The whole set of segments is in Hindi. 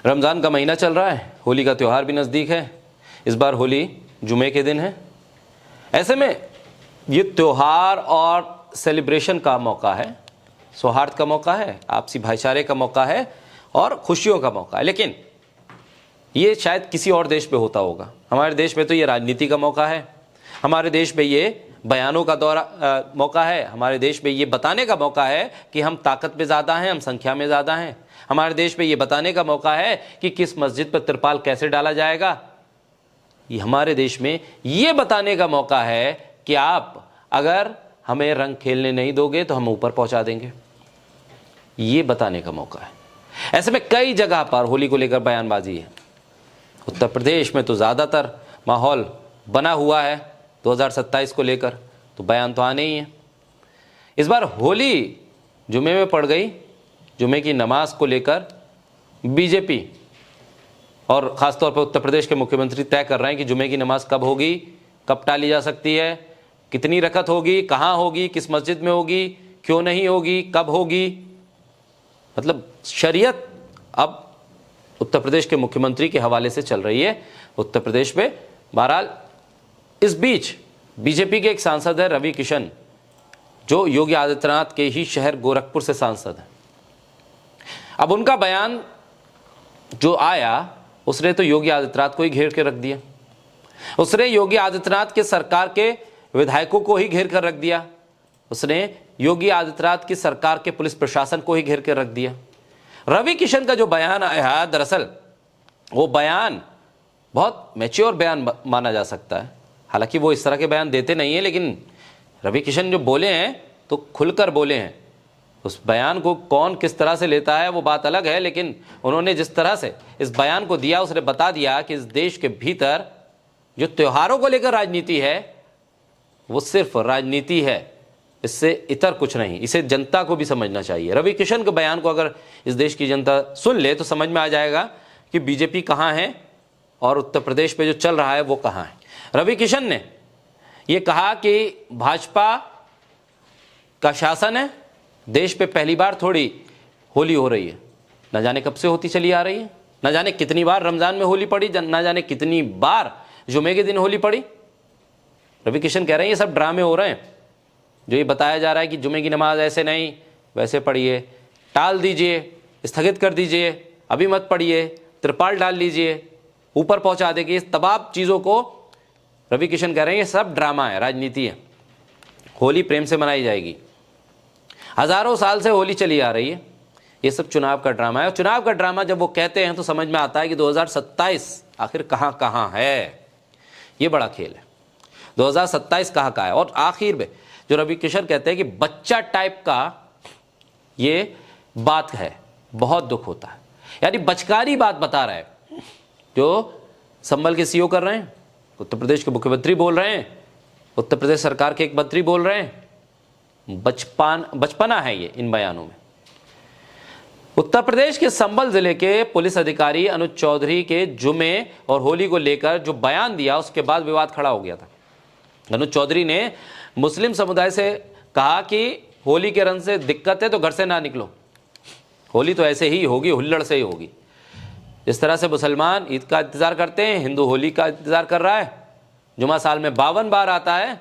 रमज़ान का महीना चल रहा है, होली का त्यौहार भी नज़दीक है। इस बार होली जुमे के दिन है। ऐसे में ये त्यौहार और सेलिब्रेशन का मौका है, सौहार्द का मौका है, आपसी भाईचारे का मौका है और खुशियों का मौका है। लेकिन ये शायद किसी और देश पे होता होगा, हमारे देश में तो ये राजनीति का मौका है, हमारे देश में ये बयानों का मौका है, हमारे देश में ये बताने का मौका है कि हम ताकत में ज़्यादा हैं, हम संख्या में ज़्यादा हैं। हमारे देश में ये बताने का मौका है कि किस मस्जिद पर तिरपाल कैसे डाला जाएगा। ये हमारे देश में ये बताने का मौका है कि आप अगर हमें रंग खेलने नहीं दोगे तो हम ऊपर पहुंचा देंगे। ये बताने का मौका है। ऐसे में कई जगह पर होली को लेकर बयानबाजी है। उत्तर प्रदेश में तो ज़्यादातर माहौल बना हुआ है 2027 को लेकर, तो बयान तो आने ही है। इस बार होली जुमे में पड़ गई। जुमे की नमाज को लेकर बीजेपी और ख़ासतौर पर उत्तर प्रदेश के मुख्यमंत्री तय कर रहे हैं कि जुमे की नमाज कब होगी, कब टाली जा सकती है, कितनी रकत होगी, कहाँ होगी, किस मस्जिद में होगी, क्यों नहीं होगी, कब होगी। मतलब शरीयत अब उत्तर प्रदेश के मुख्यमंत्री के हवाले से चल रही है उत्तर प्रदेश में। बहरहाल इस बीच बीजेपी के एक सांसद है रवि किशन, जो योगी आदित्यनाथ के ही शहर गोरखपुर से सांसद हैं। अब उनका बयान जो आया उसने तो योगी आदित्यनाथ को ही घेर के रख दिया। उसने योगी आदित्यनाथ के सरकार के विधायकों को ही घेर कर रख दिया। उसने योगी आदित्यनाथ की सरकार के पुलिस प्रशासन को ही घेर कर रख दिया। रवि किशन का जो बयान आया, दरअसल वो बयान बहुत मैच्योर बयान माना जा सकता है। हालांकि वो इस तरह के बयान देते नहीं है, लेकिन रवि किशन जो बोले हैं तो खुलकर बोले हैं। उस बयान को कौन किस तरह से लेता है वो बात अलग है, लेकिन उन्होंने जिस तरह से इस बयान को दिया उसने बता दिया कि इस देश के भीतर जो त्योहारों को लेकर राजनीति है वो सिर्फ राजनीति है, इससे इतर कुछ नहीं। इसे जनता को भी समझना चाहिए। रवि किशन के बयान को अगर इस देश की जनता सुन ले तो समझ में आ जाएगा कि बीजेपी कहाँ है और उत्तर प्रदेश पे जो चल रहा है वो कहाँ है। रवि किशन ने ये कहा कि भाजपा का शासन है, देश पे पहली बार थोड़ी होली हो रही है, न जाने कब से होती चली आ रही है। न जाने कितनी बार रमज़ान में होली पड़ी, न जाने कितनी बार जुमे के दिन होली पड़ी। रवि किशन कह रहे हैं ये सब ड्रामे हो रहे हैं। जो ये बताया जा रहा है कि जुमे की नमाज ऐसे नहीं वैसे पढ़िए, टाल दीजिए, स्थगित कर दीजिए, अभी मत पढ़िए, त्रिपाल डाल लीजिए, ऊपर पहुंचा देगी, इस तमाम चीज़ों को रवि किशन कह रहे हैं ये सब ड्रामा है, राजनीति है। होली प्रेम से मनाई जाएगी। हज़ारों साल से होली चली आ रही है, ये सब चुनाव का ड्रामा है। और चुनाव का ड्रामा जब वो कहते हैं तो समझ में आता है कि 2027 आखिर कहाँ कहाँ है। ये बड़ा खेल है, 2027 कहाँ कहाँ है। और आखिर में जो रवि किशन कहते हैं कि बच्चा टाइप का ये बात है, बहुत दुख होता है। यानी बचकानी बात बता रहा है। जो संभल के सीओ कर रहे हैं, उत्तर प्रदेश के मुख्यमंत्री बोल रहे हैं, उत्तर प्रदेश सरकार के एक मंत्री बोल रहे हैं, बचपना है ये इन बयानों में। उत्तर प्रदेश के संभल जिले के पुलिस अधिकारी अनुज चौधरी के जुमे और होली को लेकर जो बयान दिया उसके बाद विवाद खड़ा हो गया था। अनुज चौधरी ने मुस्लिम समुदाय से कहा कि होली के रंग से दिक्कत है तो घर से ना निकलो, होली तो ऐसे ही होगी, हुल्लड़ से ही होगी। जिस तरह से मुसलमान ईद का इंतज़ार करते हैं, हिंदू होली का इंतज़ार कर रहा है। जुमा साल में 52 बार आता है,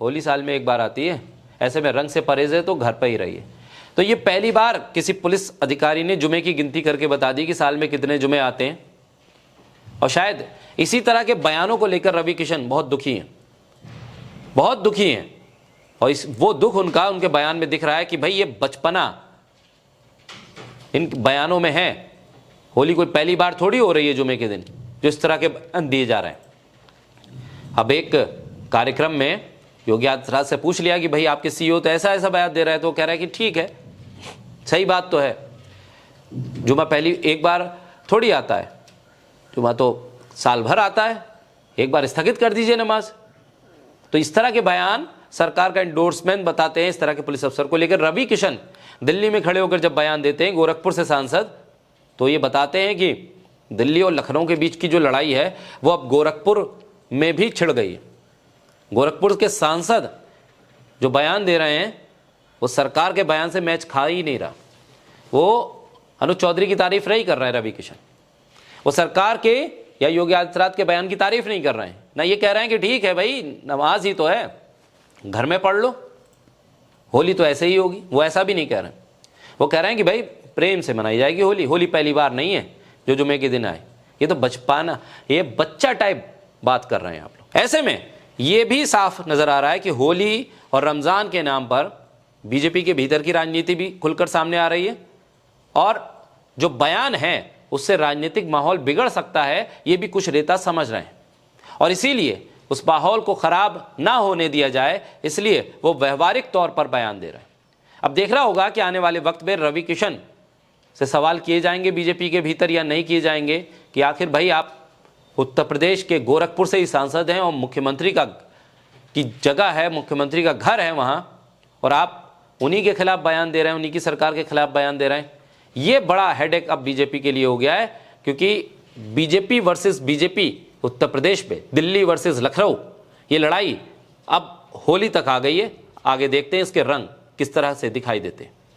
होली साल में 1 बार आती है। ऐसे में रंग से परहेज है तो घर पर ही रहिए। तो ये पहली बार किसी पुलिस अधिकारी ने जुमे की गिनती करके बता दी कि साल में कितने जुमे आते हैं। और शायद इसी तरह के बयानों को लेकर रवि किशन बहुत दुखी हैं, बहुत दुखी हैं। और वो दुख उनके बयान में दिख रहा है कि भाई ये बचपना इन बयानों में है। होली कोई पहली बार थोड़ी हो रही है जुमे के दिन जो इस तरह के बयान दिए जा रहे हैं। अब एक कार्यक्रम में योगी आदित्यनाथ से पूछ लिया कि भाई आपके सीईओ तो ऐसा ऐसा बयान दे रहा है, तो कह रहा है कि ठीक है, सही बात तो है, जुमा पहली 1 बार थोड़ी आता है, जुमा तो साल भर आता है, 1 बार स्थगित कर दीजिए नमाज। तो इस तरह के बयान सरकार का एंडोर्समेंट बताते हैं इस तरह के पुलिस अफसर को लेकर। रवि किशन दिल्ली में खड़े होकर जब बयान देते हैं, गोरखपुर से सांसद, तो ये बताते हैं कि दिल्ली और लखनऊ के बीच की जो लड़ाई है वो अब गोरखपुर में भी छिड़ गई है। गोरखपुर के सांसद जो बयान दे रहे हैं वो सरकार के बयान से मैच खा ही नहीं रहा। वो अनुज चौधरी की तारीफ नहीं कर रहे हैं रवि किशन, वो सरकार के या योगी आदित्यनाथ के बयान की तारीफ नहीं कर रहे हैं, ना ये कह रहे हैं कि ठीक है भाई नमाज ही तो है, घर में पढ़ लो, होली तो ऐसे ही होगी। वो ऐसा भी नहीं कह रहे हैं। वो कह रहे हैं कि भाई प्रेम से मनाई जाएगी होली, होली पहली बार नहीं है जो जुमे के दिन आए। ये तो बचपना, ये बच्चा टाइप बात कर रहे हैं आप लोग। ऐसे में ये भी साफ नजर आ रहा है कि होली और रमजान के नाम पर बीजेपी के भीतर की राजनीति भी खुलकर सामने आ रही है, और जो बयान है उससे राजनीतिक माहौल बिगड़ सकता है, ये भी कुछ नेता समझ रहे हैं। और इसीलिए उस माहौल को खराब ना होने दिया जाए, इसलिए वो व्यवहारिक तौर पर बयान दे रहे हैं। अब देख रहा होगा कि आने वाले वक्त में रवि किशन से सवाल किए जाएंगे बीजेपी के भीतर या नहीं किए जाएंगे कि आखिर भाई आप उत्तर प्रदेश के गोरखपुर से ही सांसद हैं और मुख्यमंत्री की जगह है, मुख्यमंत्री का घर है वहाँ, और आप उन्हीं के खिलाफ बयान दे रहे हैं, उन्हीं की सरकार के खिलाफ बयान दे रहे हैं। ये बड़ा हेडेक अब बीजेपी के लिए हो गया है, क्योंकि BJP versus BJP Uttar Pradesh पे, दिल्ली वर्सेस लखनऊ, ये लड़ाई अब होली तक आ गई है। आगे देखते हैं इसके रंग किस तरह से दिखाई देते हैं।